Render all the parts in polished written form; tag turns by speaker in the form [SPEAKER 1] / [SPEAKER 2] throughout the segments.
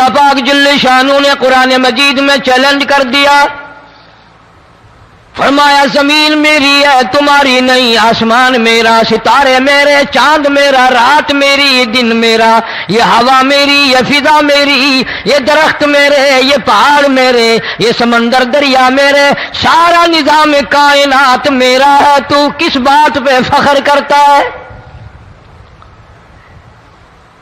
[SPEAKER 1] اللہ پاک جل شانہ نے قرآن مجید میں چیلنج کر دیا، فرمایا زمین میری ہے تمہاری نہیں، آسمان میرا، ستارے میرے، چاند میرا، رات میری، دن میرا، یہ ہوا میری، یہ فضا میری، یہ درخت میرے، یہ پہاڑ میرے، یہ سمندر دریا میرے، سارا نظام کائنات میرا ہے، تو کس بات پہ فخر کرتا ہے؟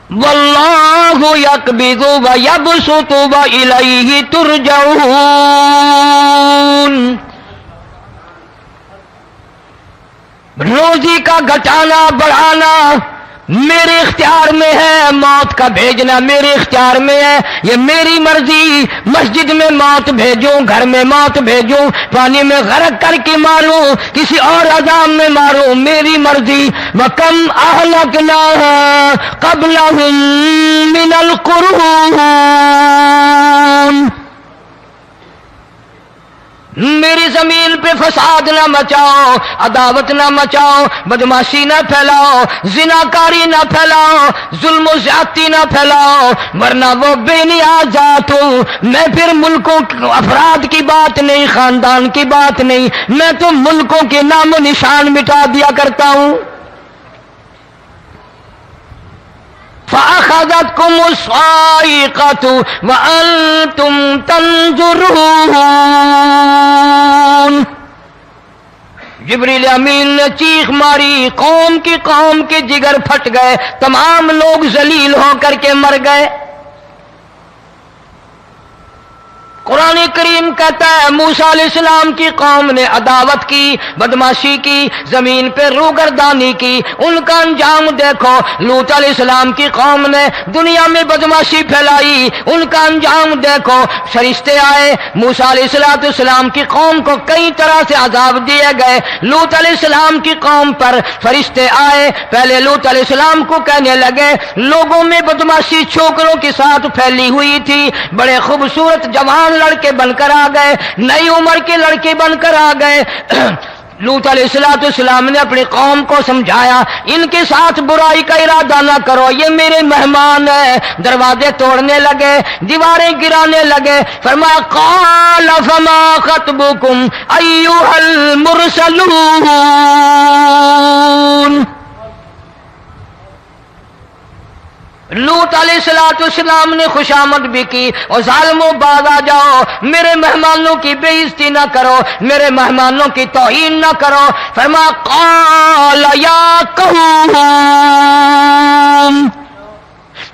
[SPEAKER 1] واللہ یقبض ویبسط والیہ ترجعون، روزی کا گھٹانا بڑھانا میرے اختیار میں ہے، موت کا بھیجنا میرے اختیار میں ہے، یہ میری مرضی، مسجد میں موت بھیجوں، گھر میں موت بھیجوں، پانی میں غرق کر کے ماروں، کسی اور عذاب میں ماروں، میری مرضی۔ وَكَمْ أَهْلَكْنَا قَبْلَهُمْ مِنَ الْقُرُونِ، میری زمین پہ فساد نہ مچاؤ، عداوت نہ مچاؤ، بدماشی نہ پھیلاؤ، زناکاری نہ پھیلاؤ، ظلم و زیادتی نہ پھیلاؤ، ورنہ وہ بے نیاز ذات ہوں۔ میں پھر ملکوں افراد کی بات نہیں، خاندان کی بات نہیں، میں تو ملکوں کے نام و نشان مٹا دیا کرتا ہوں۔ فَأَخَذَتْكُمُ الصَّاعِقَةُ وَأَنْتُمْ تَنْظُرُونَ، جبریل امین نے چیخ ماری، قوم کے جگر پھٹ گئے، تمام لوگ ذلیل ہو کر کے مر گئے۔ قرآن کریم کہتا ہے موسیٰ علیہ السلام کی قوم نے عداوت کی، بدماشی کی، زمین پہ روگردانی کی، ان کا انجام دیکھو۔ لوط علیہ السلام کی قوم نے دنیا میں بدماشی پھیلائی، ان کا انجام دیکھو۔ فرشتے آئے، موسیٰ علیہ السلام کی قوم کو کئی طرح سے عذاب دیے گئے۔ لوط علیہ السلام کی قوم پر فرشتے آئے، پہلے لوط علیہ السلام کو کہنے لگے، لوگوں میں بدماشی چھوکروں کے ساتھ پھیلی ہوئی تھی، بڑے خوبصورت جوان لڑکے بن کر آ گئے، نئی عمر کے لڑکے بن کر آ گئے۔ لوط علیہ السلام نے اپنی قوم کو سمجھایا، ان کے ساتھ برائی کا ارادہ نہ کرو، یہ میرے مہمان ہیں۔ دروازے توڑنے لگے، دیواریں گرانے لگے، فرمایا قال فما خطبکم ایھا المرسلون، لوط علیہ السلام نے خوشامد بھی کی، اور ظالموں باز آ جاؤ، میرے مہمانوں کی بے عزتی نہ کرو، میرے مہمانوں کی توہین نہ کرو۔ فرمایا قال یا قوم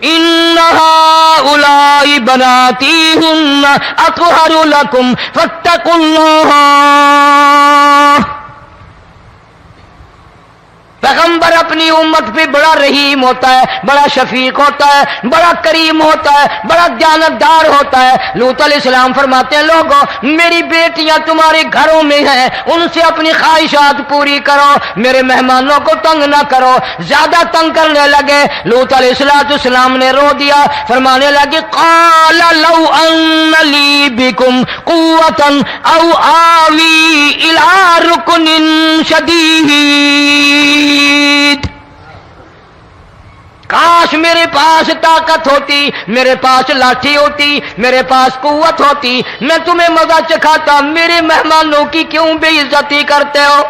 [SPEAKER 1] ان هؤلاء بناتی هن اطہر لکم فاتقوا اللہ۔ پیغمبر اپنی امت پہ بڑا رحیم ہوتا ہے، بڑا شفیق ہوتا ہے، بڑا کریم ہوتا ہے، بڑا دیانتدار ہوتا ہے۔ لوط علیہ السلام فرماتے ہیں لوگوں میری بیٹیاں تمہارے گھروں میں ہیں، ان سے اپنی خواہشات پوری کرو، میرے مہمانوں کو تنگ نہ کرو۔ زیادہ تنگ کرنے لگے، لوط علیہ السلام نے رو دیا، فرمانے لگے قال لو ان لی بکم قوة او آوی الی رکن شدید، کاش میرے پاس طاقت ہوتی، میرے پاس لاٹھی ہوتی، میرے پاس قوت ہوتی، میں تمہیں مزہ چکھاتا، میرے مہمانوں کی کیوں بے عزتی کرتے ہو؟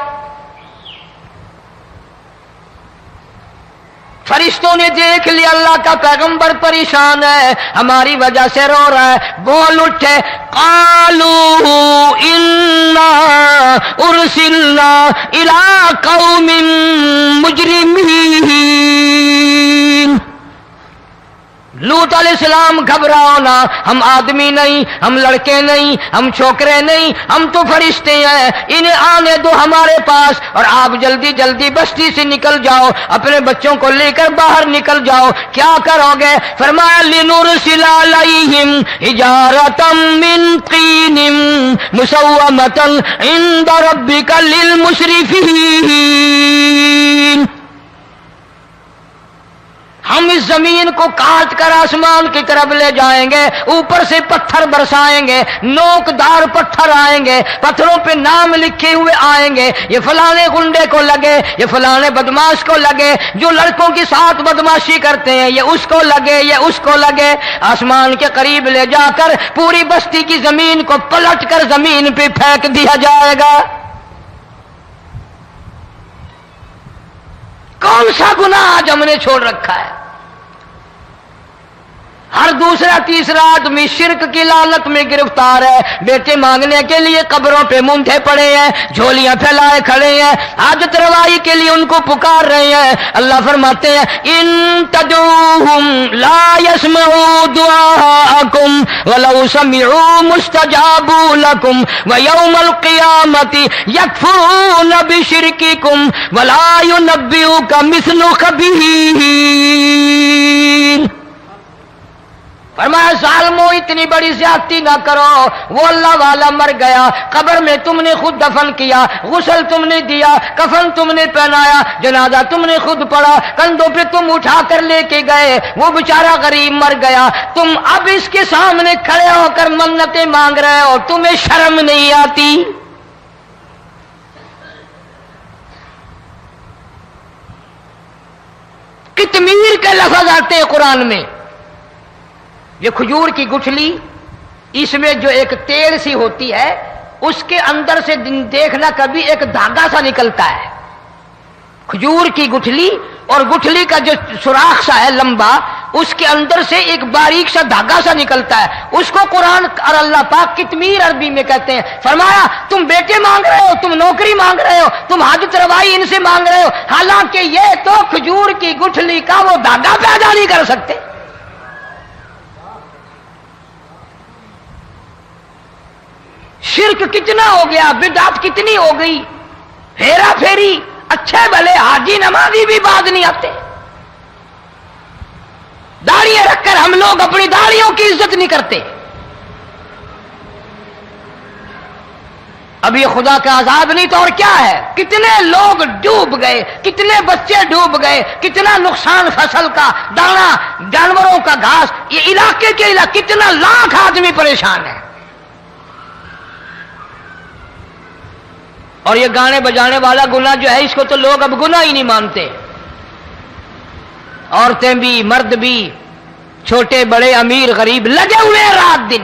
[SPEAKER 1] فرشتوں نے دیکھ لیا اللہ کا پیغمبر پریشان ہے، ہماری وجہ سے رو رہا ہے، بول اٹھے قالوا انا ارسلنا الى قوم مجرمین۔ لوط علیہ السلام گھبراؤ نہ، ہم آدمی نہیں، ہم لڑکے نہیں، ہم چھوکرے نہیں، ہم تو فرشتے ہیں، انہیں آنے دو ہمارے پاس، اور آپ جلدی جلدی بستی سے نکل جاؤ، اپنے بچوں کو لے کر باہر نکل جاؤ۔ کیا کرو گے؟ فرمایا لنرسل علیہم حجارۃ من طین مسومۃ عند ربک للمسرفین۔ ہم اس زمین کو کاٹ کر آسمان کی طرف لے جائیں گے، اوپر سے پتھر برسائیں گے، نوکدار پتھر آئیں گے، پتھروں پہ نام لکھے ہوئے آئیں گے، یہ فلانے گنڈے کو لگے، یہ فلانے بدماش کو لگے، جو لڑکوں کے ساتھ بدماشی کرتے ہیں یہ اس کو لگے، یہ اس کو لگے۔ آسمان کے قریب لے جا کر پوری بستی کی زمین کو پلٹ کر زمین پہ پھینک دیا جائے گا۔ کون سا گناہ آج ہم نے چھوڑ رکھا ہے؟ ہر دوسرا تیسرا آدمی شرک کی لعنت میں گرفتار ہے، بیٹے مانگنے کے لیے قبروں پہ مونڈے پڑے ہیں، جھولیاں پھیلائے کھڑے ہیں، حاجت روائی کے لیے ان کو پکار رہے ہیں۔ اللہ فرماتے ہیں ان تدعوہم لا يسمعوا دعاءکم ولو سمعوا مستجابوا لکم ویوم القیامت یکفرون بشرککم ولا ینبئک مثل خبیر۔ فرمایا ظالمو اتنی بڑی زیادتی نہ کرو، وہ اللہ والا مر گیا، قبر میں تم نے خود دفن کیا، غسل تم نے دیا، کفن تم نے پہنایا، جنازہ تم نے خود پڑھا، کندھوں پہ تم اٹھا کر لے کے گئے، وہ بیچارہ غریب مر گیا، تم اب اس کے سامنے کھڑے ہو کر منتیں مانگ رہے ہو، تمہیں شرم نہیں آتی؟ قطمیر کے لفظ آتے ہیں قرآن میں۔ یہ کھجور کی گٹھلی، اس میں جو ایک تیل سی ہوتی ہے، اس کے اندر سے دیکھنا کبھی ایک دھاگا سا نکلتا ہے۔ کھجور کی گٹھلی اور گٹھلی کا جو سوراخ سا ہے لمبا، اس کے اندر سے ایک باریک سا دھاگا سا نکلتا ہے، اس کو قرآن اور اللہ پاک قطمیر عربی میں کہتے ہیں۔ فرمایا تم بیٹے مانگ رہے ہو، تم نوکری مانگ رہے ہو، تم حاجت روائی ان سے مانگ رہے ہو، حالانکہ یہ تو کھجور کی گٹھلی کا وہ دھاگا پیدا نہیں کر سکتے۔ شرک کتنا ہو گیا، بدعت کتنی ہو گئی، ہیرا پھیری، اچھے بھلے حاجی نمازی بھی باز نہیں آتے۔ داڑیاں رکھ کر ہم لوگ اپنی داڑیوں کی عزت نہیں کرتے۔ اب یہ خدا کا عذاب نہیں تو اور کیا ہے؟ کتنے لوگ ڈوب گئے، کتنے بچے ڈوب گئے، کتنا نقصان فصل کا، دانا، جانوروں کا گھاس، یہ علاقے کے علاقے کتنا لاکھ آدمی پریشان ہے۔ اور یہ گانے بجانے والا گناہ جو ہے، اس کو تو لوگ اب گناہ ہی نہیں مانتے۔ عورتیں بھی، مرد بھی، چھوٹے بڑے، امیر غریب لگے ہوئے رات دن۔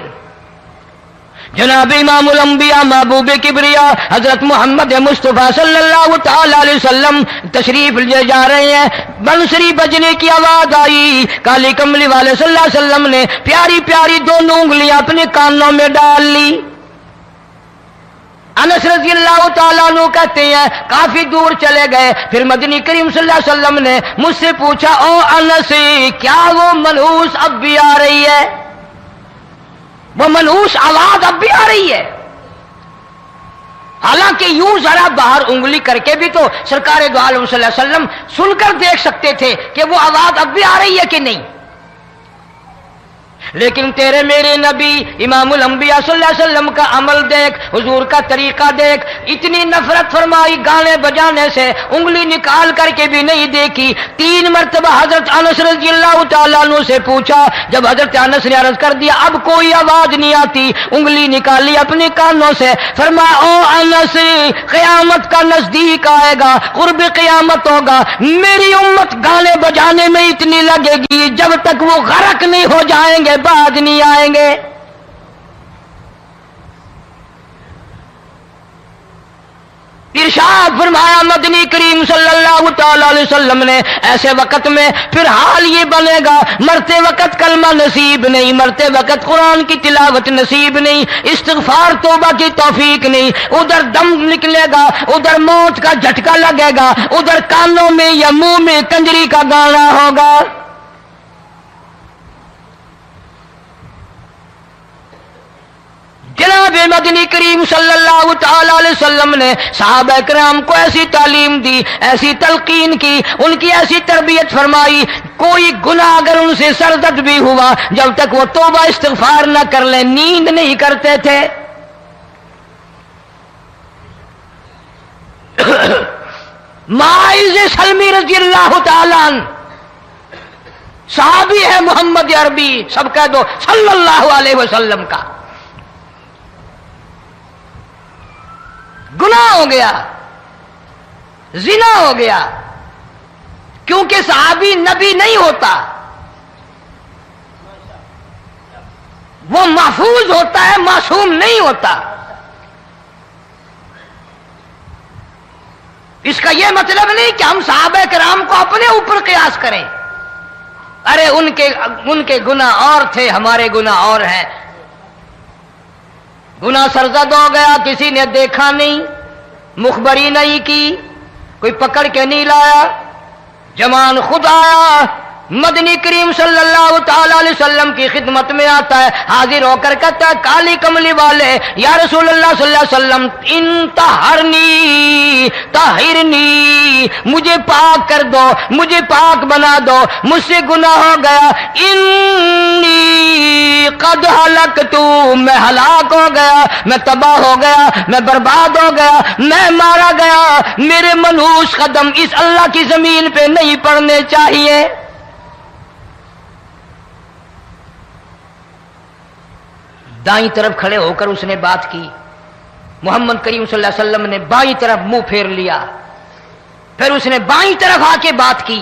[SPEAKER 1] جناب امام الانبیاء محبوب کبریا حضرت محمد مصطفیٰ صلی اللہ تعالی علیہ وسلم تشریف لے جا رہے ہیں، بنسری بجنے کی آواز آئی، کالی کملی والے صلی اللہ علیہ وسلم نے پیاری پیاری دونوں انگلیاں اپنے کانوں میں ڈال لی۔ انس رضی اللہ تعالیٰ عنہ کہتے ہیں کافی دور چلے گئے، پھر مدنی کریم صلی اللہ علیہ وسلم نے مجھ سے پوچھا او انس، کیا وہ منحوس اب بھی آ رہی ہے؟ وہ منحوس آواز اب بھی آ رہی ہے؟ حالانکہ یوں ذرا باہر انگلی کر کے بھی تو سرکار دو عالم صلی اللہ علیہ وسلم سن کر دیکھ سکتے تھے کہ وہ آواز اب بھی آ رہی ہے کہ نہیں۔ لیکن تیرے میرے نبی امام الانبیاء صلی اللہ علیہ وسلم کا عمل دیکھ، حضور کا طریقہ دیکھ، اتنی نفرت فرمائی گانے بجانے سے، انگلی نکال کر کے بھی نہیں دیکھی۔ 3 مرتبہ حضرت انس رضی اللہ تعالیٰ عنہ سے پوچھا، جب حضرت انس نے عرض کر دیا اب کوئی آواز نہیں آتی، انگلی نکالی اپنے کانوں سے، فرمایا او انس، قیامت کا نزدیک آئے گا، قرب قیامت ہوگا، میری امت گانے بجانے میں اتنی لگے گی جب تک وہ غرق نہیں ہو جائیں گے بعد نہیں آئیں گے۔ ارشاد فرمایا مدنی کریم صلی اللہ تعالی علیہ وسلم نے ایسے وقت میں پھر حال یہ بنے گا، مرتے وقت کلمہ نصیب نہیں، مرتے وقت قرآن کی تلاوت نصیب نہیں، استغفار توبہ کی توفیق نہیں، ادھر دم نکلے گا، ادھر موت کا جھٹکا لگے گا، ادھر کانوں میں یا منہ میں کنجری کا گانا ہوگا۔ جناب مدنی کریم صلی اللہ تعالی علیہ وسلم نے صحابہ کرام کو ایسی تعلیم دی، ایسی تلقین کی، ان کی ایسی تربیت فرمائی، کوئی گناہ اگر ان سے سرزد بھی ہوا جب تک وہ توبہ استغفار نہ کر لیں نیند نہیں کرتے تھے۔ ماعز سلمی رضی اللہ تعالی عنہ صحابی ہے محمد عربی، سب کہہ دو صلی اللہ علیہ وسلم کا، گناہ ہو گیا، زنا ہو گیا، کیونکہ صحابی نبی نہیں ہوتا، وہ محفوظ ہوتا ہے، معصوم نہیں ہوتا۔ اس کا یہ مطلب نہیں کہ ہم صحابہ کرام کو اپنے اوپر قیاس کریں، ارے ان کے گناہ اور تھے، ہمارے گناہ اور ہیں۔ گناہ سرزد ہو گیا، کسی نے دیکھا نہیں، مخبری نہیں کی، کوئی پکڑ کے نہیں لایا، جمان خود آیا، مدنی کریم صلی اللہ تعالی علیہ وسلم کی خدمت میں آتا ہے، حاضر ہو کر کہتا ہے کالی کملی والے یا رسول اللہ صلی اللہ علیہ وسلم انطہرنی طہرنی، مجھے پاک کر دو، مجھے پاک بنا دو، مجھ سے گناہ ہو گیا، انی قد ہلکت، میں ہلاک ہو گیا، میں تباہ ہو گیا، میں برباد ہو گیا، میں مارا گیا، میرے منحوس قدم اس اللہ کی زمین پہ نہیں پڑنے چاہیے۔ دائیں طرف کھڑے ہو کر اس نے بات کی، محمد کریم صلی اللہ علیہ وسلم نے بائیں طرف منہ پھیر لیا، پھر اس نے بائیں طرف آ کے بات کی،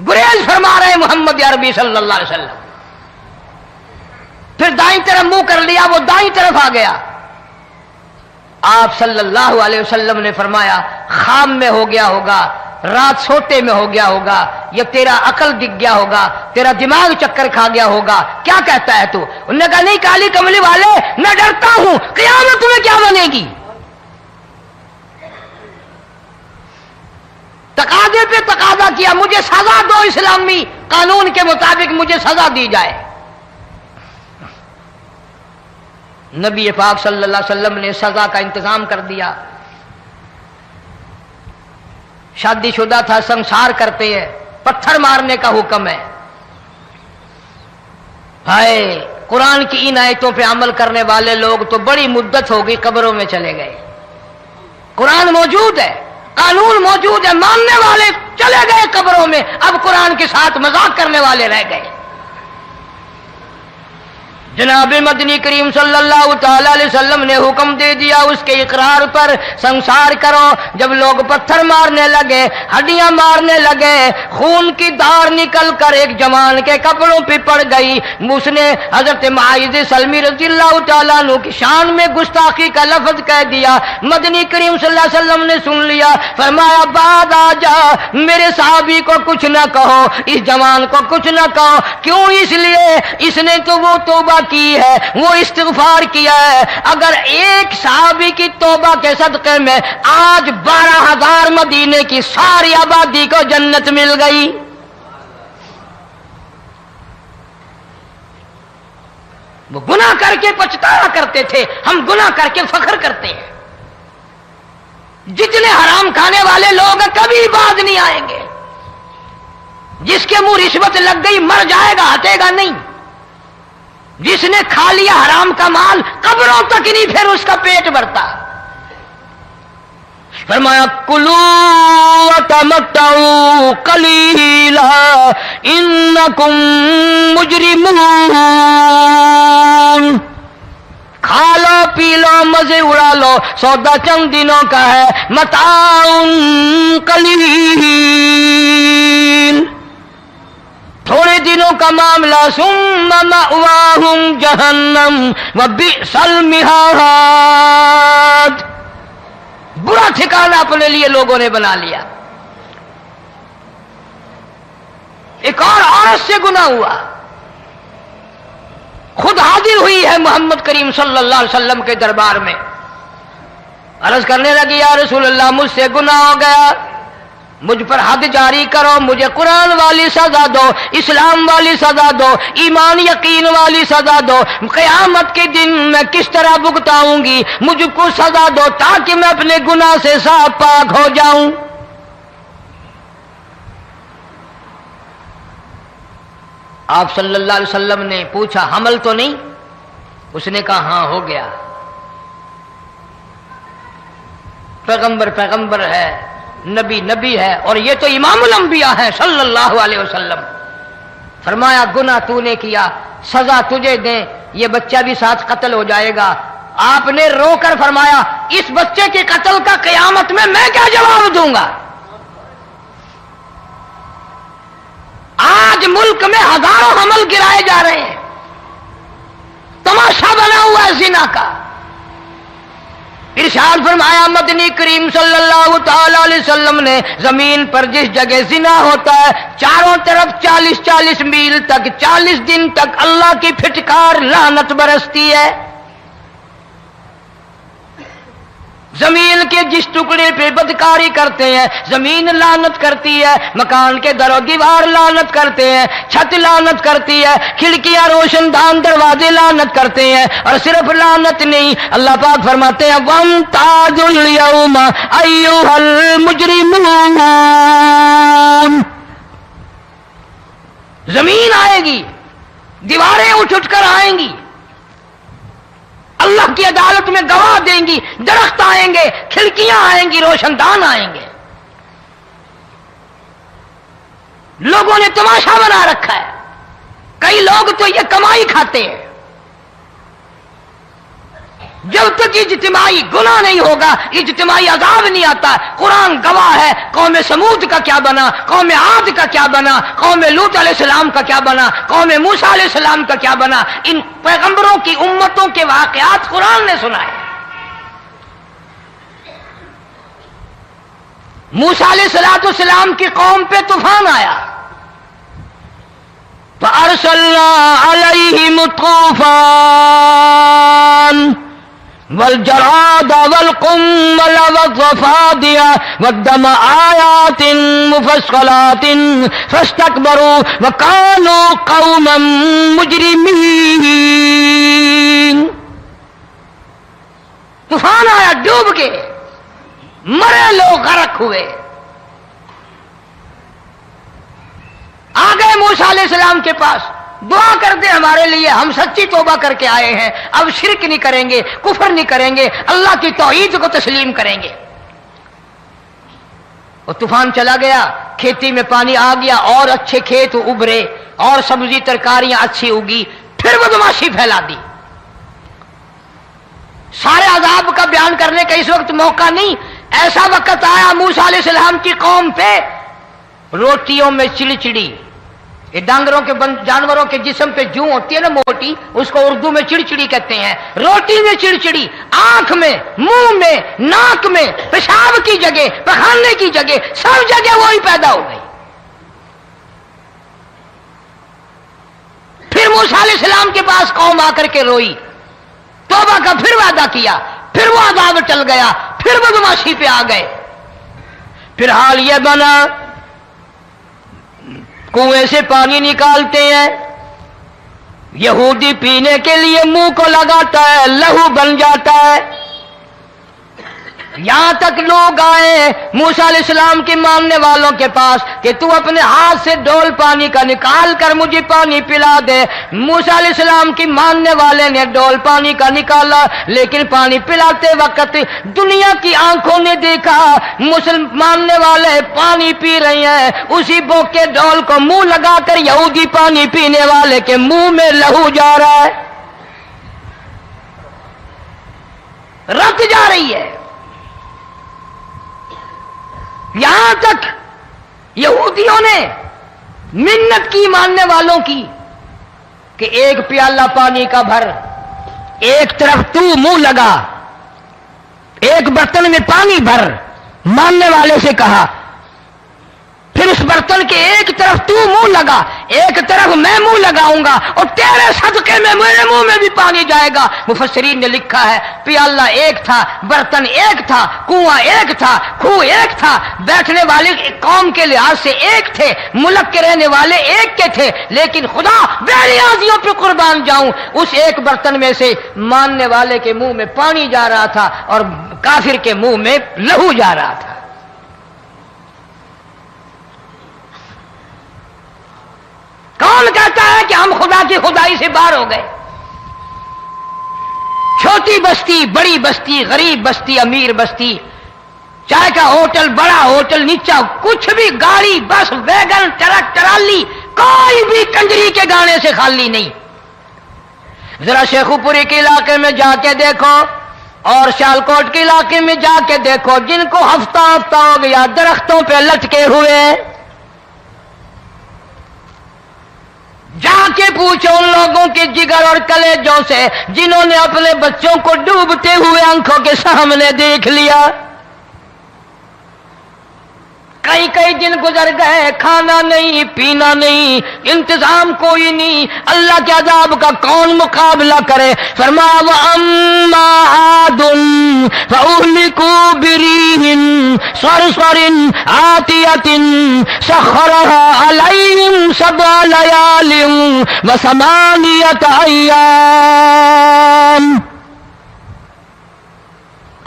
[SPEAKER 1] گریز فرما رہے محمد عربی صلی اللہ علیہ وسلم، پھر دائیں طرف منہ کر لیا، وہ دائیں طرف آ گیا۔ آپ صلی اللہ علیہ وسلم نے فرمایا خواب میں ہو گیا ہوگا، رات سوتے میں ہو گیا ہوگا، یا تیرا عقل دکھ گیا ہوگا، تیرا دماغ چکر کھا گیا ہوگا، کیا کہتا ہے تو؟ انہوں نے کہا نہیں کالی کملی والے، میں ڈرتا ہوں قیامت تمہیں کیا بنے گی، تقاضے پہ تقاضا کیا، مجھے سزا دو، اسلامی قانون کے مطابق مجھے سزا دی جائے۔ نبی پاک صلی اللہ علیہ وسلم نے سزا کا انتظام کر دیا۔ شادی شدہ تھا، سنسار کرتے ہیں، پتھر مارنے کا حکم ہے۔ ہائے قرآن کی ان آیتوں پہ عمل کرنے والے لوگ تو بڑی مدت ہو گئی قبروں میں چلے گئے۔ قرآن موجود ہے، قانون موجود ہے، ماننے والے چلے گئے قبروں میں، اب قرآن کے ساتھ مذاق کرنے والے رہ گئے۔ جناب مدنی کریم صلی اللہ تعالی علیہ وسلم نے حکم دے دیا اس کے اقرار پر سنسار کرو۔ جب لوگ پتھر مارنے لگے، ہڈیاں مارنے لگے، خون کی دھار نکل کر ایک جوان کے کپڑوں پہ پڑ گئی، اس نے حضرت معاذ سلمی رضی اللہ تعالیٰ عنہ کی شان میں گستاخی کا لفظ کہہ دیا۔ مدنی کریم صلی اللہ علیہ وسلم نے سن لیا، فرمایا بعد آ جا، میرے صحابی کو کچھ نہ کہو، اس جوان کو کچھ نہ کہو۔ کیوں؟ اس لیے اس نے تو وہ توبہ کی ہے، وہ استغفار کیا ہے۔ اگر ایک صحابی کی توبہ کے صدقے میں آج 12,000 مدینے کی ساری آبادی کو جنت مل گئی۔ وہ گناہ کر کے پچھتایا کرتے تھے، ہم گناہ کر کے فخر کرتے ہیں۔ جتنے حرام کھانے والے لوگ ہیں کبھی باز نہیں آئیں گے۔ جس کے منہ رشوت لگ گئی مر جائے گا، ہٹے گا نہیں۔ جس نے کھا لیا حرام کا مال قبروں تک نہیں پھر اس کا پیٹ بھرتا۔ فرمایا کلو وتمتعوا قلیلا انکم مجرمون، کھا لو پی لو مزے اڑا لو، سودا چند دنوں کا ہے، متاع قلیل، تھوڑے دنوں کا معاملہ، ثم مأواہم جہنم وبئس المہاد، برا ٹھکانہ اپنے لیے لوگوں نے بنا لیا۔ ایک اور عورت سے گناہ ہوا، خود حاضر ہوئی ہے محمد کریم صلی اللہ علیہ وسلم کے دربار میں، عرض کرنے لگی یا رسول اللہ مجھ سے گناہ ہو گیا، مجھ پر حد جاری کرو، مجھے قرآن والی سزا دو، اسلام والی سزا دو، ایمان یقین والی سزا دو، قیامت کے دن میں کس طرح بھگتاؤں گی، مجھ کو سزا دو تاکہ میں اپنے گناہ سے صاف پاک ہو جاؤں۔ آپ صلی اللہ علیہ وسلم نے پوچھا حمل تو نہیں؟ اس نے کہا ہاں ہو گیا۔ پیغمبر ہے، نبی ہے، اور یہ تو امام الانبیاء ہے صلی اللہ علیہ وسلم۔ فرمایا گناہ تو نے کیا، سزا تجھے دیں، یہ بچہ بھی ساتھ قتل ہو جائے گا۔ آپ نے رو کر فرمایا اس بچے کے قتل کا قیامت میں کیا جواب دوں گا؟ آج ملک میں ہزاروں حمل گرائے جا رہے ہیں، تماشا بنا ہوا ہے زنا کا۔ ارشاد فرمایا مدنی کریم صلی اللہ تعالی علیہ وسلم نے زمین پر جس جگہ زنا ہوتا ہے چاروں طرف 40 میل تک 40 دن تک اللہ کی پھٹکار لعنت برستی ہے۔ زمین کے جس ٹکڑے پہ بدکاری کرتے ہیں زمین لعنت کرتی ہے، مکان کے در و دیوار لعنت کرتے ہیں، چھت لعنت کرتی ہے، کھڑکیاں روشن دان دروازے لعنت کرتے ہیں، اور صرف لعنت نہیں، اللہ پاک فرماتے ہیں وَامْتَازُوا الْيَوْمَ أَيُّهَا الْمُجْرِمُونَ۔ زمین آئے گی، دیواریں اٹھ کر آئیں گی، اللہ کی عدالت میں گواہ دیں گی، درخت آئیں گے، کھڑکیاں آئیں گی، روشن دان آئیں گے۔ لوگوں نے تماشا بنا رکھا ہے، کئی لوگ تو یہ کمائی کھاتے ہیں۔ جب تک اجتماعی گناہ نہیں ہوگا اجتماعی عذاب نہیں آتا۔ قرآن گواہ ہے، قوم سمود کا کیا بنا، قوم عاد کا کیا بنا، قوم لوط علیہ السلام کا کیا بنا، قوم موسیٰ علیہ السلام کا کیا بنا۔ ان پیغمبروں کی امتوں کے واقعات قرآن نے سنائے۔ موسیٰ علیہ السلام کی قوم پہ طوفان آیا، فَأَرْسَلْنَا عَلَيْهِمُ الطُّوفَانَ والجراد والقمل والضفادع والدم آيات مفصلات فاستكبروا وكانوا قوما مجرمين۔ طوفان آیا، ڈوب گئے، مرے لوگ، غرق ہوئے۔ آ گئے موسیٰ علیہ السلام کے پاس، دعا کر دے ہمارے لیے، ہم سچی توبہ کر کے آئے ہیں، اب شرک نہیں کریں گے، کفر نہیں کریں گے، اللہ کی توحید کو تسلیم کریں گے۔ وہ طوفان چلا گیا، کھیتی میں پانی آ گیا، اور اچھے کھیت ابھرے، اور سبزی ترکاریاں اچھی اگی، پھر بدماشی پھیلا دی۔ سارے عذاب کا بیان کرنے کا اس وقت موقع نہیں، ایسا وقت آیا موسیٰ علیہ السلام کی قوم پہ روٹیوں میں چڑچڑی، یہ ڈانگروں کے جانوروں کے جسم پہ جوں ہوتی ہے نا موٹی، اس کو اردو میں چڑچڑی کہتے ہیں۔ روٹی میں چڑچڑی، آنکھ میں، منہ میں، ناک میں، پیشاب کی جگہ، پخانے کی جگہ، سب جگہ وہی پیدا ہو گئی۔ پھر موسیٰ علیہ السلام کے پاس قوم آ کر کے روئی، توبہ کا پھر وعدہ کیا، پھر وہ عذاب ٹل گیا، پھر بدماشی پہ آ گئے۔ پھر حال یہ بنا کنویں سے پانی نکالتے ہیں، یہودی پینے کے لیے منہ کو لگاتا ہے، لہو بن جاتا ہے۔ یہاں تک لوگ آئے موسیٰ علیہ السلام کے ماننے والوں کے پاس کہ تو اپنے ہاتھ سے ڈول پانی کا نکال کر مجھے پانی پلا دے۔ موسیٰ علیہ السلام کی ماننے والے نے ڈول پانی کا نکالا، لیکن پانی پلاتے وقت دنیا کی آنکھوں نے دیکھا ماننے والے پانی پی رہے ہیں، اسی بوک کے ڈول کو منہ لگا کر یہودی پانی پینے والے کے منہ میں لہو جا رہا ہے، رت جا رہی ہے۔ یہاں تک یہودیوں نے منت کی ماننے والوں کی کہ ایک پیالہ پانی کا بھر، ایک طرف تو منہ لگا، ایک برتن میں پانی بھر، ماننے والے سے کہا، پھر اس برتن کے ایک طرف تو منہ لگا، ایک طرف میں منہ لگاؤں گا، اور تیرے صدقے میں میرے منہ میں بھی پانی جائے گا۔ مفسرین نے لکھا ہے پیالہ ایک تھا، برتن ایک تھا، کنواں ایک تھا، کھو ایک تھا، بیٹھنے والے قوم کے لحاظ سے ایک تھے، ملک کے رہنے والے ایک کے تھے، لیکن خدا بے نیازیوں پہ قربان جاؤں، اس ایک برتن میں سے ماننے والے کے منہ میں پانی جا رہا تھا اور کافر کے منہ میں لہو جا رہا تھا۔ کون کہتا ہے کہ ہم خدا کی خدائی سے باہر ہو گئے؟ چھوٹی بستی، بڑی بستی، غریب بستی، امیر بستی، چائے کا ہوٹل، بڑا ہوٹل، نیچا کچھ بھی، گاڑی، بس، ویگن، ٹرک، ٹرالی، کوئی بھی کنجری کے گانے سے خالی نہیں. ذرا شیخو پوری کے علاقے میں جا کے دیکھو اور سیالکوٹ کے علاقے میں جا کے دیکھو جن کو ہفتہ ہفتہ ہو گیا درختوں پہ لٹکے ہوئے، جا کے پوچھو ان لوگوں کے جگر اور کلیجوں سے جنہوں نے اپنے بچوں کو ڈوبتے ہوئے آنکھوں کے سامنے دیکھ لیا. کئی کئی دن گزر گئے، کھانا نہیں، پینا نہیں، انتظام کوئی نہیں، اللہ کے عذاب کا کون مقابلہ کرے؟ فرمایا وَأَمَّا عَادٌ فَأُهْلِكُوا بِرِيحٍ صَرْصَرٍ عَاتِيَةٍ سَخَّرَهَا عَلَيْهِمْ 7 لَيَالٍ و8 أَيَّامٍ.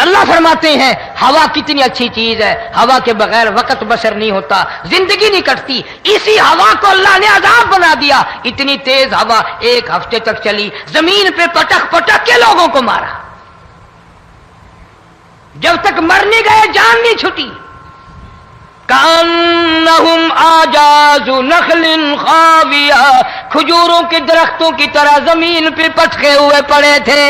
[SPEAKER 1] اللہ فرماتے ہیں ہوا کتنی اچھی چیز ہے، ہوا کے بغیر وقت بسر نہیں ہوتا، زندگی نہیں کٹتی. اسی ہوا کو اللہ نے عذاب بنا دیا. اتنی تیز ہوا 1 ہفتے تک چلی، زمین پہ پٹک پٹک کے لوگوں کو مارا. جب تک مر نہیں گئے جان نہیں چھٹی. کأنہم اعجاز نخل خاویہ، کھجوروں کے درختوں کی طرح زمین پہ پٹکے ہوئے پڑے تھے.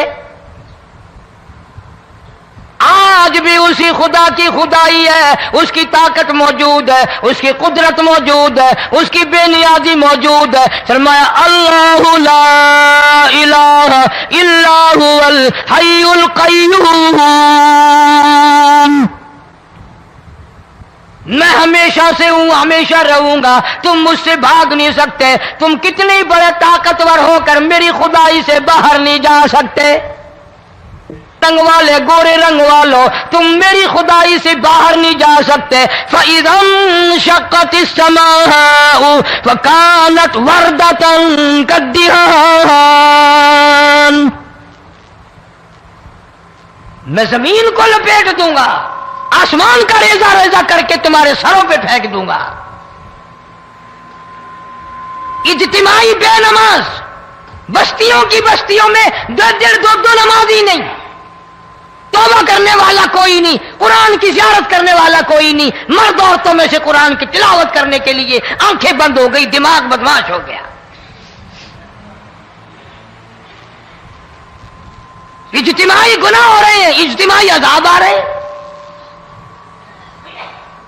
[SPEAKER 1] آج بھی اسی خدا کی خدائی ہے، اس کی طاقت موجود ہے، اس کی قدرت موجود ہے، اس کی بے نیازی موجود ہے. فرمایا اللہ لا الہ الا هو الحی القیوم. میں ہمیشہ سے ہوں، ہمیشہ رہوں گا، تم مجھ سے بھاگ نہیں سکتے. تم کتنے بڑے طاقتور ہو کر میری خدائی سے باہر نہیں جا سکتے. رنگ والے، گورے رنگ والو، تم میری خدائی سے باہر نہیں جا سکتے. فَإِذَا انشَقَّتِ السَّمَاءُ فَكَانَتْ وَرْدَةً كَالدِّهَانِ. میں زمین کو لپیٹ دوں گا، آسمان کا ریزہ ریزہ کر کے تمہارے سروں پہ پھینک دوں گا. اجتماعی بے نماز، بستیوں کی بستیوں میں 2 نمازی نہیں، توبہ کرنے والا کوئی نہیں، قرآن کی زیارت کرنے والا کوئی نہیں. مرد عورتوں میں سے قرآن کی تلاوت کرنے کے لیے آنکھیں بند ہو گئی، دماغ بدماش ہو گیا. اجتماعی گناہ ہو رہے ہیں، اجتماعی عذاب آ رہے ہیں.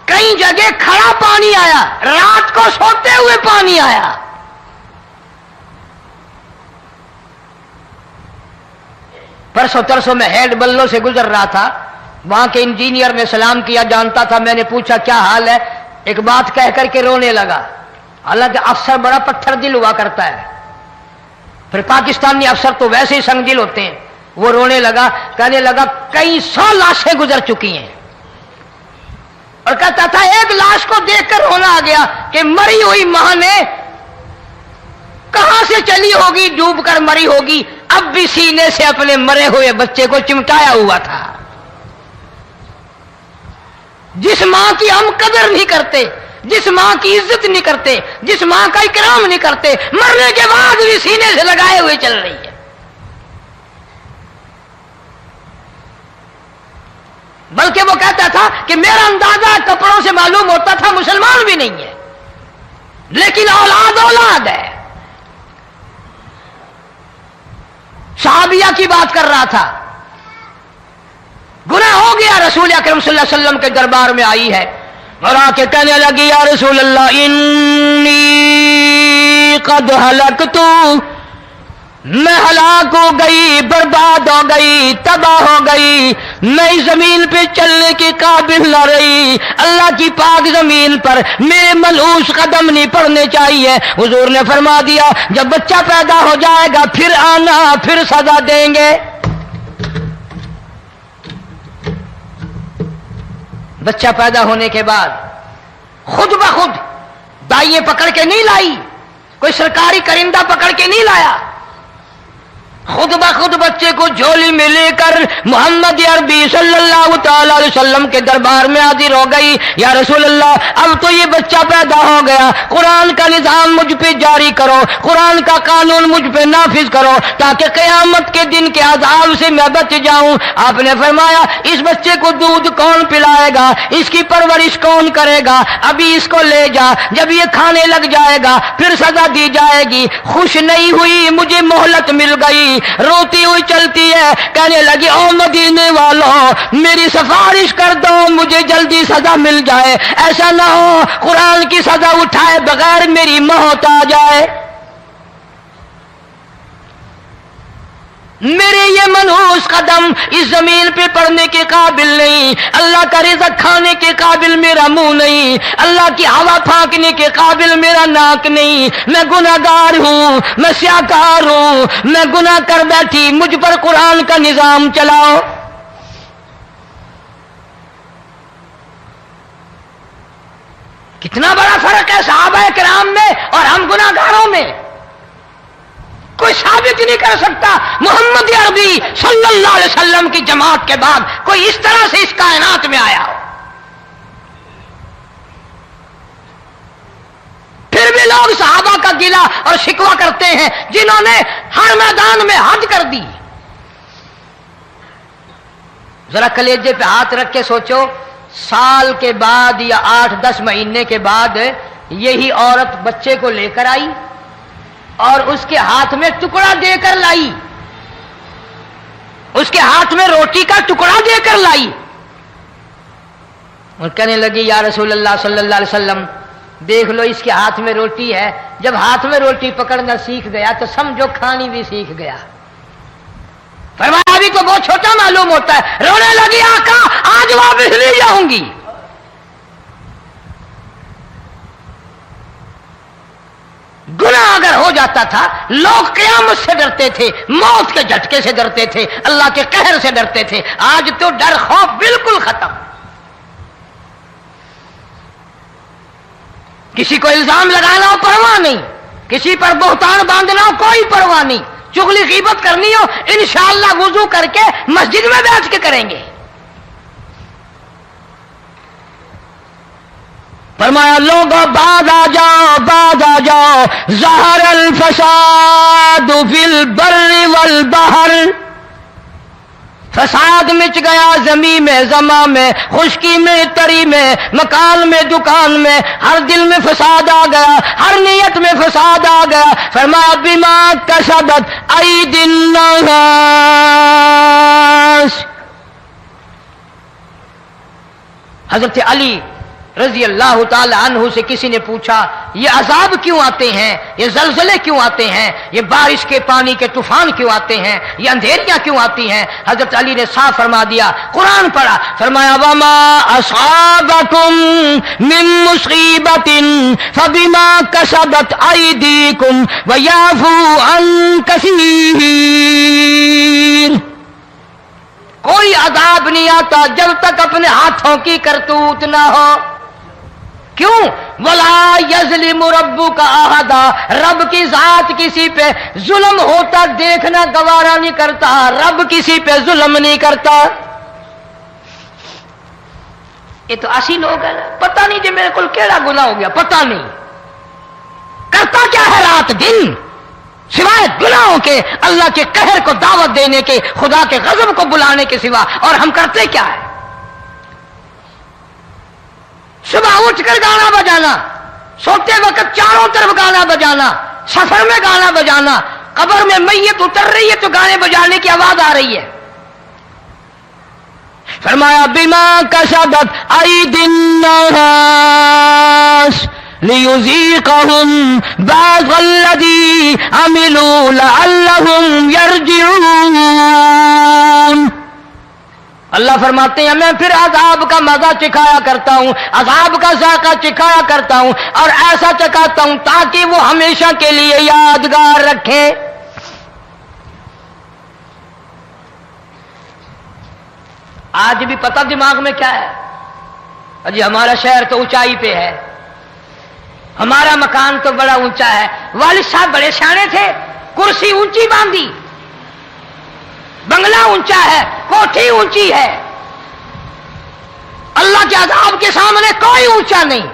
[SPEAKER 1] کئی جگہ کھڑا پانی آیا، رات کو سوتے ہوئے پانی آیا. پرسوں ترسوں میں ہیڈ بلوں سے گزر رہا تھا، وہاں کے انجینئر نے سلام کیا، جانتا تھا. میں نے پوچھا کیا حال ہے؟ ایک بات کہہ کر کے رونے لگا. حالانکہ افسر بڑا پتھر دل ہوا کرتا ہے، پھر پاکستانی افسر تو ویسے ہی سنگ دل ہوتے ہیں. وہ رونے لگا، کہنے لگا کئی 100 لاشیں گزر چکی ہیں، اور کہتا تھا ایک لاش کو دیکھ کر رونا آ گیا کہ مری ہوئی ماں نے کہاں سے چلی ہوگی، ڈوب کر مری ہوگی، اب بھی سینے سے اپنے مرے ہوئے بچے کو چمٹایا ہوا تھا. جس ماں کی ہم قدر نہیں کرتے، جس ماں کی عزت نہیں کرتے، جس ماں کا اکرام نہیں کرتے، مرنے کے بعد بھی سینے سے لگائے ہوئے چل رہی ہے. بلکہ وہ کہتا تھا کہ میرا اندازہ کپڑوں سے معلوم ہوتا تھا مسلمان بھی نہیں ہے، لیکن اولاد اولاد ہے. صحابیہ کی بات کر رہا تھا، گناہ ہو گیا، رسول اکرم صلی اللہ علیہ وسلم کے دربار میں آئی ہے اور آ کے کہنے لگی یا رسول اللہ انی قد ہلکت، میں ہلاک ہو گئی، برباد ہو گئی، تباہ ہو گئی، میں زمین پہ چلنے کے قابل نہ رہی. اللہ کی پاک زمین پر میرے ملعوس قدم نہیں پڑنے چاہیے. حضور نے فرما دیا جب بچہ پیدا ہو جائے گا پھر آنا، پھر سزا دیں گے. بچہ پیدا ہونے کے بعد خود بخود دائیں پکڑ کے نہیں لائی، کوئی سرکاری کرندہ پکڑ کے نہیں لایا. خود بخود بچے کو جھولی میں لے کر محمد عربی صلی اللہ تعالی علیہ وسلم کے دربار میں حاضر ہو گئی. یا رسول اللہ، اب تو یہ بچہ پیدا ہو گیا، قرآن کا نظام مجھ پہ جاری کرو، قرآن کا قانون مجھ پہ نافذ کرو تاکہ قیامت کے دن کے عذاب سے میں بچ جاؤں. آپ نے فرمایا اس بچے کو دودھ کون پلائے گا، اس کی پرورش کون کرے گا، ابھی اس کو لے جا، جب یہ کھانے لگ جائے گا پھر سزا دی جائے گی. خوش نہیں ہوئی، مجھے مہلت مل گئی، روتی ہوئی چلتی ہے، کہنے لگی او مدینے والوں میری سفارش کر دو، مجھے جلدی سزا مل جائے، ایسا نہ ہو قرآن کی سزا اٹھائے بغیر میری موت آ جائے. میرے یہ منحوس قدم اس زمین پہ پڑنے کے قابل نہیں، اللہ کا رزق کھانے کے قابل میرا منہ نہیں، اللہ کی ہوا پھانکنے کے قابل میرا ناک نہیں، میں گناہگار ہوں، میں سیاکار ہوں، میں گناہ کر بیٹھی، مجھ پر قرآن کا نظام چلاؤ. کتنا بڑا فرق ہے صحابہ کرام میں اور ہم گناہگاروں میں. کوئی ثابت نہیں کر سکتا محمد عربی صلی اللہ علیہ وسلم کی جماعت کے بعد کوئی اس طرح سے اس کائنات میں آیا ہو. پھر بھی لوگ صحابہ کا گلہ اور شکوہ کرتے ہیں جنہوں نے ہر میدان میں حد کر دی. ذرا کلیجے پہ ہاتھ رکھ کے سوچو، سال کے بعد یا 8-10 مہینے کے بعد یہی عورت بچے کو لے کر آئی اور اس کے ہاتھ میں ٹکڑا دے کر لائی، اس کے ہاتھ میں روٹی کا ٹکڑا دے کر لائی اور کہنے لگی یا رسول اللہ صلی اللہ علیہ وسلم دیکھ لو اس کے ہاتھ میں روٹی ہے. جب ہاتھ میں روٹی پکڑنا سیکھ گیا تو سمجھو کھانی بھی سیکھ گیا. فرمایا ابھی تو بہت چھوٹا معلوم ہوتا ہے. رونے لگی آقا آج واپس لے جاؤں گی. گناہ اگر ہو جاتا تھا لوگ قیامت سے ڈرتے تھے، موت کے جھٹکے سے ڈرتے تھے، اللہ کے قہر سے ڈرتے تھے. آج تو ڈر خوف بالکل ختم. کسی کو الزام لگانا ہو پرواہ نہیں، کسی پر بہتان باندھنا ہو کوئی پرواہ نہیں، چغلی غیبت کرنی ہو انشاءاللہ وضو کر کے مسجد میں بیٹھ کے کریں گے. فرمایا لوگوں بعد آ جاؤ ظہر الفساد فی البر والبحر. فساد مچ گیا زمین میں، زماں میں، خشکی میں، تری میں، مکان میں، دکان میں، ہر دل میں فساد آ گیا، ہر نیت میں فساد آ گیا. فرمایا بما کسبت ایدی الناس. حضرت علی رضی اللہ تعالی عنہ سے کسی نے پوچھا یہ عذاب کیوں آتے ہیں، یہ زلزلے کیوں آتے ہیں، یہ بارش کے پانی کے طوفان کیوں آتے ہیں، یہ اندھیریاں کیوں آتی ہیں؟ حضرت علی نے صاف فرما دیا، قرآن پڑھا، فرمایا وما اصابکم من مصیبت فبما کسبت ایدیکم ویعفو عن کثیر. کوئی عذاب نہیں آتا جب تک اپنے ہاتھوں کی کرتوت نہ ہو. کیوں؟ ولا یظلم ربک احدا. رب کی ذات کسی پہ ظلم ہوتا دیکھنا گوارا نہیں کرتا، رب کسی پہ ظلم نہیں کرتا. یہ تو اسی لوگ ہیں، پتہ نہیں جی میرے کو کیڑا گناہ ہو گیا، پتہ نہیں کرتا کیا ہے رات دن سوائے گناہوں کے، اللہ کے قہر کو دعوت دینے کے، خدا کے غضب کو بلانے کے سوا. اور ہم کرتے کیا ہے؟ صبح اٹھ کر گانا بجانا، سوتے وقت چاروں طرف گانا بجانا، سفر میں گانا بجانا، قبر میں میت اتر رہی ہے تو گانے بجانے کی آواز آ رہی ہے. فرمایا بما کسبت ایدی الناس لیذیقہم بعض الذی عملوا لعلہم یرجعون. اللہ فرماتے ہیں میں پھر عذاب کا مزہ چکھایا کرتا ہوں، عذاب کا ذائقہ چکھایا کرتا ہوں، اور ایسا چکھاتا ہوں تاکہ وہ ہمیشہ کے لیے یادگار رکھے. آج بھی پتہ دماغ میں کیا ہے؟ جی ہمارا شہر تو اونچائی پہ ہے، ہمارا مکان تو بڑا اونچا ہے. والد صاحب بڑے سیانے تھے، کرسی اونچی باندھی، بنگلہ اونچا ہے، کوٹھی اونچی ہے، اللہ کے عذاب کے سامنے کوئی اونچا نہیں۔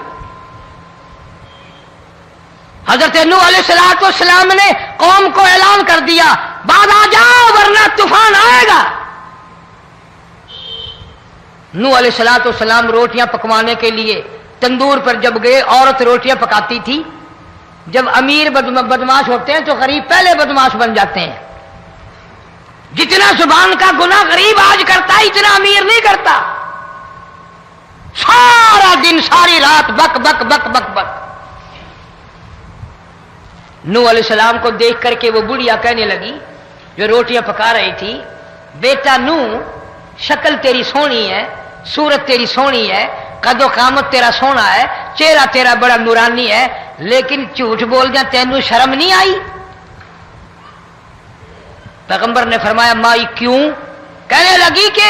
[SPEAKER 1] حضرت نوح علیہ السلام نے قوم کو اعلان کر دیا بعد آ جاؤ ورنہ طوفان آئے گا۔ نوح علیہ السلام روٹیاں پکوانے کے لیے تندور پر جب گئے، عورت روٹیاں پکاتی تھی۔ جب امیر بدماش ہوتے ہیں تو غریب پہلے بدماش بن جاتے ہیں۔ جتنا زبان کا گناہ غریب آج کرتا ہے اتنا امیر نہیں کرتا۔ سارا دن ساری رات بک بک بک بک بک۔ نوح علیہ السلام کو دیکھ کر کے وہ بڑھیا کہنے لگی جو روٹیاں پکا رہی تھی، بیٹا نوح، شکل تیری سونی ہے، صورت تیری سونی ہے، قد و قامت تیرا سونا ہے، چہرہ تیرا بڑا نورانی ہے، لیکن جھوٹ بول جا تینوں شرم نہیں آئی؟ پیغمبر نے فرمایا مائی کیوں؟ کہنے لگی کہ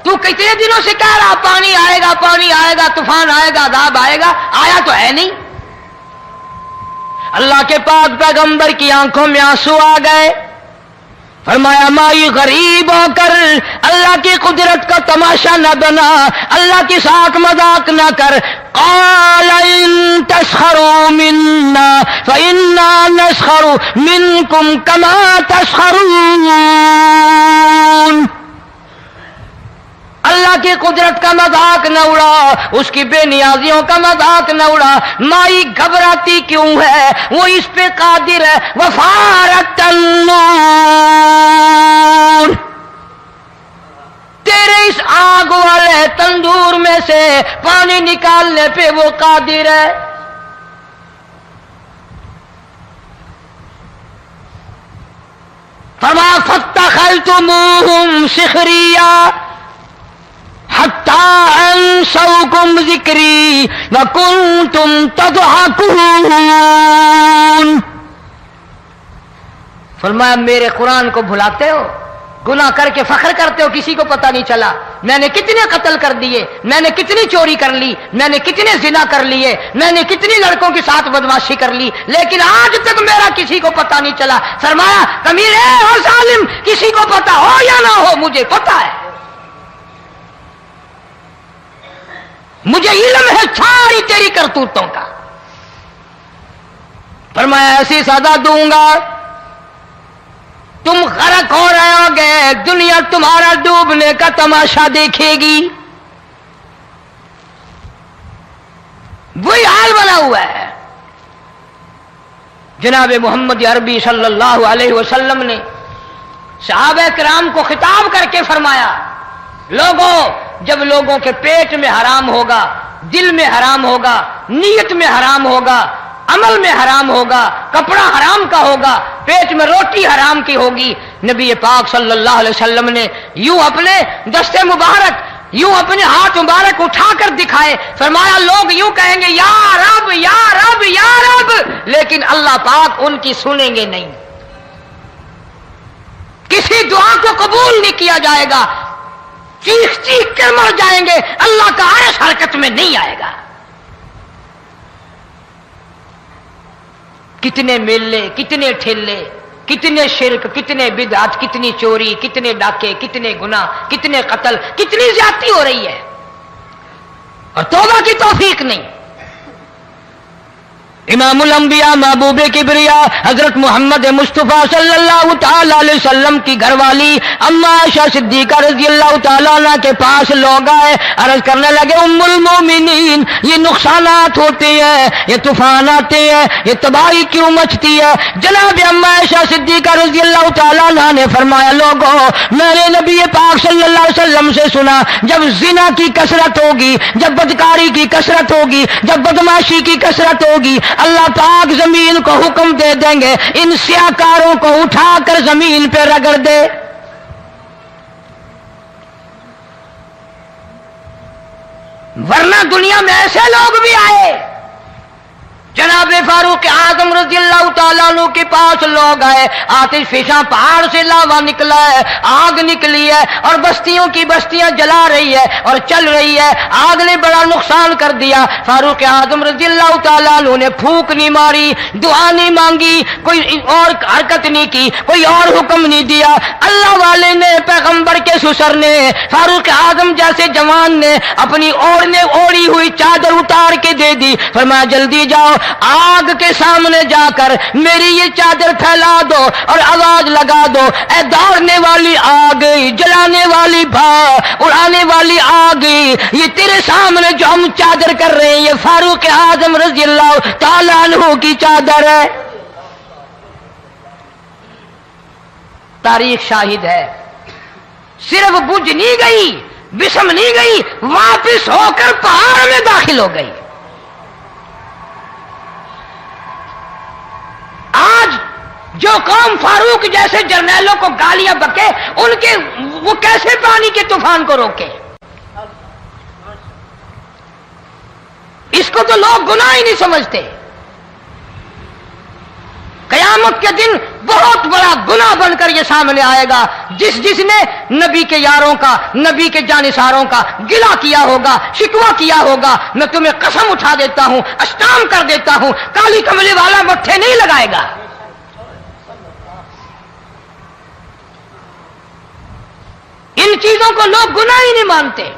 [SPEAKER 1] تو کتنے دنوں سے کہہ رہا پانی آئے گا، پانی آئے گا، طوفان آئے گا، عذاب آئے گا، آیا تو ہے نہیں۔ اللہ کے پاک پیغمبر کی آنکھوں میں آنسو آ گئے۔ فرمایا مائی غریب ہو کر اللہ کی قدرت کا تماشا نہ بنا، اللہ کے ساتھ مذاق نہ کر۔ قال ان تسخروا منا فإنا نسخر منكم كما تسخرون۔ اللہ کی قدرت کا مذاق نہ اڑا، اس کی بے نیازیوں کا مذاق نہ اڑا۔ مائی گھبراتی کیوں ہے؟ وہ اس پہ قادر ہے۔ وفارت النور، تیرے اس آگ والے تندور میں سے پانی نکالنے پہ وہ قادر ہے۔ فرما فاتخذتموہم سخریا حتی انسوکم ذکری وکنتم تضحکون۔ فرمایا میرے قرآن کو بھلاتے ہو، گناہ کر کے فخر کرتے ہو، کسی کو پتہ نہیں چلا میں نے کتنے قتل کر دیے، میں نے کتنی چوری کر لی، میں نے کتنے زنا کر لیے، میں نے کتنی لڑکوں کے ساتھ بدماشی کر لی، لیکن آج تک میرا کسی کو پتہ نہیں چلا۔ فرمایا کمینے اور ظالم، کسی کو پتہ ہو یا نہ ہو مجھے پتہ ہے، مجھے علم ہے ساری تیری کرتوتوں کا۔ فرمایا ایسی سزا دوں گا تم غرق ہو رہے ہو گے، دنیا تمہارا ڈوبنے کا تماشا دیکھے گی۔ وہی حال بنا ہوا ہے۔ جناب محمد عربی صلی اللہ علیہ وسلم نے صحابہ کرام کو خطاب کر کے فرمایا لوگوں، جب لوگوں کے پیٹ میں حرام ہوگا، دل میں حرام ہوگا، نیت میں حرام ہوگا، عمل میں حرام ہوگا، کپڑا حرام کا ہوگا، پیٹ میں روٹی حرام کی ہوگی، نبی پاک صلی اللہ علیہ وسلم نے یوں اپنے دستے مبارک، یوں اپنے ہاتھ مبارک اٹھا کر دکھائے، فرمایا لوگ یوں کہیں گے یا رب یا رب یا رب، لیکن اللہ پاک ان کی سنیں گے نہیں، کسی دعا کو قبول نہیں کیا جائے گا، چیخ چیخ کر مر جائیں گے، اللہ کا عرش حرکت میں نہیں آئے گا۔ کتنے میلے، کتنے ٹھیلے، کتنے شرک، کتنے بدعت، کتنی چوری، کتنے ڈاکے، کتنے گناہ، کتنے قتل، کتنی زیادتی ہو رہی ہے اور توبہ کی توفیق نہیں۔ امام الانبیاء محبوب کبریا حضرت محمد مصطفیٰ صلی اللہ تعالی علیہ وسلم کی گھر والی اما عائشہ صدیقہ رضی اللہ تعالیٰ عنہ کے پاس لوگ آئے، عرض کرنے لگے ام المومنین یہ نقصانات ہوتے ہیں، یہ طوفان آتے ہیں، یہ تباہی کیوں مچتی ہے؟ جناب اما عائشہ صدیقہ رضی اللہ تعالیٰ عنہ نے فرمایا لوگوں، میں نے نبی پاک صلی اللہ علیہ وسلم سے سنا جب زنا کی کثرت ہوگی، جب بدکاری کی کثرت ہوگی، جب بدماشی کی کثرت ہوگی، اللہ پاک زمین کو حکم دے دیں گے ان سیاکاروں کو اٹھا کر زمین پہ رگڑ دے۔ ورنہ دنیا میں ایسے لوگ بھی آئے جناب فاروق اعظم رضی اللہ تعالیٰ عنہ کے پاس لوگ آئے، آتش فشاں پہاڑ سے لاوا نکلا ہے، آگ نکلی ہے اور بستیوں کی بستیاں جلا رہی ہے اور چل رہی ہے، آگ نے بڑا نقصان کر دیا۔ فاروق اعظم رضی اللہ تعالیٰ عنہ نے پھونک نہیں ماری، دعا نہیں مانگی، کوئی اور حرکت نہیں کی، کوئی اور حکم نہیں دیا۔ اللہ والے نے، پیغمبر کے سسر نے، فاروق اعظم جیسے جوان نے اپنی اوڑھی ہوئی چادر اتار کے دے دی، فرمایا جلدی جاؤ، آگ کے سامنے جا کر میری یہ چادر پھیلا دو اور آواز لگا دو، اے دوڑنے والی آگ، جلانے والی اڑانے والی آگ، یہ تیرے سامنے جو ہم چادر کر رہے ہیں یہ فاروق اعظم رضی اللہ تعالیٰ عنہ کی چادر ہے۔ تاریخ شاہد ہے، صرف بجھ نہیں گئی، بسم نہیں گئی، واپس ہو کر پہاڑ میں داخل ہو گئی۔ آج جو قوم فاروق جیسے جرنیلوں کو گالیاں بکے، ان کے وہ کیسے پانی کے طوفان کو روکے؟ اس کو تو لوگ گناہ ہی نہیں سمجھتے۔ قیامت کے دن بہت بڑا گناہ بن کر یہ سامنے آئے گا، جس نے نبی کے یاروں کا، نبی کے جانثاروں کا گلہ کیا ہوگا، شکوہ کیا ہوگا، میں تمہیں قسم اٹھا دیتا ہوں، اشتام کر دیتا ہوں، کالی کملی والا مٹھے نہیں لگائے گا۔ ان چیزوں کو لوگ گناہ ہی نہیں مانتے۔